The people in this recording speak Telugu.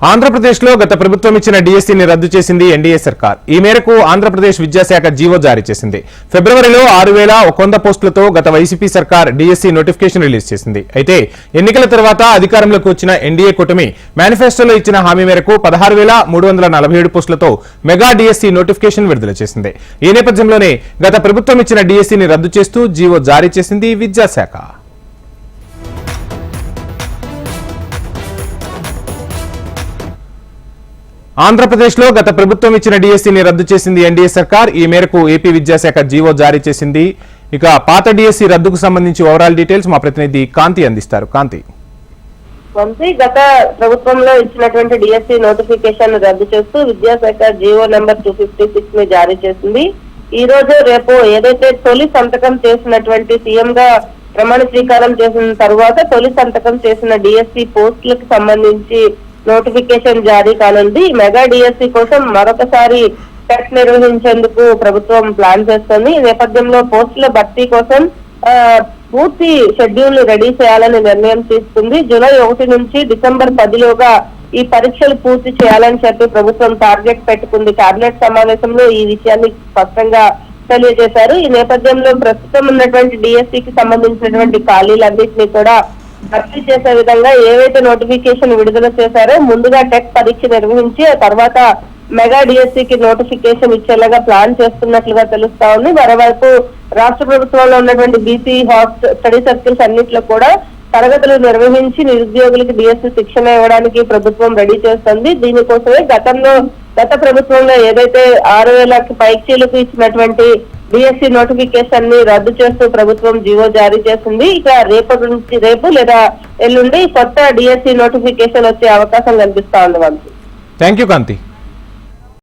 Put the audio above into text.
ఆంధ్రప్రదేశ్లో గత ప్రభుత్వం ఇచ్చిన డిఎస్సీని రద్దు చేసింది ఎన్డీఏ సర్కార్. ఈ మేరకు ఆంధ్రప్రదేశ్ విద్యాశాఖ జీవో జారీ చేసింది. ఫిబ్రవరిలో 6100 పోస్టులతో గత వైసీపీ సర్కార్ డిఎస్సీ నోటిఫికేషన్ రిలీజ్ చేసింది. అయితే ఎన్నికల తర్వాత అధికారంలోకి వచ్చిన ఎన్డీఏ కూటమి మేనిఫెస్టోలో ఇచ్చిన హామీ మేరకు 16347 పోస్టులతో మెగా డిఎస్సీ నోటిఫికేషన్ విడుదల చేసింది. ఈ నేపథ్యంలోనే గత ప్రభుత్వం ఇచ్చిన డిఎస్సీని రద్దు చేస్తూ జీవో జారీ చేసింది విద్యాశాఖ. ఆంధ్రప్రదేశ్లో గత ప్రభుత్వం ఇచ్చిన డిఎస్సీని రద్దు చేసింది ఎన్డీఏ సర్కార్. ఈ మేరకు ఏపీ విద్యాశాఖ జీవో జారీ చేసింది. ఇక పాత డిఎస్సీ రద్దుకు సంబంధించి ఓవరాల్ డీటెయిల్స్ మా ప్రతినిధి కాంతి అందిస్తారు. కాంతి, గత ప్రభుత్వంలో ఇచ్చినటువంటి డిఎస్సీ నోటిఫికేషన్ రద్దు చేస్తూ విద్యాశాఖ జీవో నెంబర్ 256 ని జారీ చేసింది. ఈ రోజు రేపు ఏదైతే తొలి సంతకం చేసినటువంటి సీఎం గా ప్రమాణ స్వీకారం చేసిన తర్వాత తొలి సంతకం చేసిన డిఎస్సీ పోస్టులకు సంబంధించి నోటిఫికేషన్ జారీ కానుంది. మెగా డిఎస్సీ కోసం మరొకసారి టెస్ట్ నిర్వహించేందుకు ప్రభుత్వం ప్లాన్ చేస్తోంది. ఈ నేపథ్యంలో పోస్టుల భర్తీ కోసం పూర్తి షెడ్యూల్ రెడీ చేయాలని నిర్ణయం తీసుకుంది. జూలై 1 నుంచి డిసెంబర్ 10లోగా ఈ పరీక్షలు పూర్తి చేయాలని చెప్పి ప్రభుత్వం టార్గెట్ పెట్టుకుంది. కేబినెట్ సమావేశంలో ఈ విషయాన్ని స్పష్టంగా తెలియజేశారు. ఈ నేపథ్యంలో ప్రస్తుతం ఉన్నటువంటి డిఎస్సీకి సంబంధించినటువంటి ఖాళీలన్నింటినీ కూడా భర్తీ చేసే విధంగా ఏవైతే నోటిఫికేషన్ విడుదల చేశారో ముందుగా టెక్ పరీక్ష నిర్వహించి ఆ తర్వాత మెగా డిఎస్సీకి నోటిఫికేషన్ ఇచ్చేలాగా ప్లాన్ చేస్తున్నట్లుగా తెలుస్తా ఉంది. మరోవైపు రాష్ట్ర ప్రభుత్వంలో ఉన్నటువంటి బీసీ స్టడీ సర్కిల్స్ అన్నింటిలో కూడా తరగతులు నిర్వహించి నిరుద్యోగులకు డిఎస్సీ శిక్షణ ఇవ్వడానికి ప్రభుత్వం రెడీ చేస్తుంది. దీనికోసమే గత ప్రభుత్వంలో ఏదైతే 6000 పైచీలకు ఇచ్చినటువంటి డిఎస్సీ నోటిఫికేషన్ ని రద్దు చేస్తూ ప్రభుత్వం జీవో జారీ చేసింది. ఇక రేపు లేదా ఎల్లుండి కొత్త డిఎస్సీ నోటిఫికేషన్ వచ్చే అవకాశం కనిపిస్తా ఉంది. Thank you Kanthi.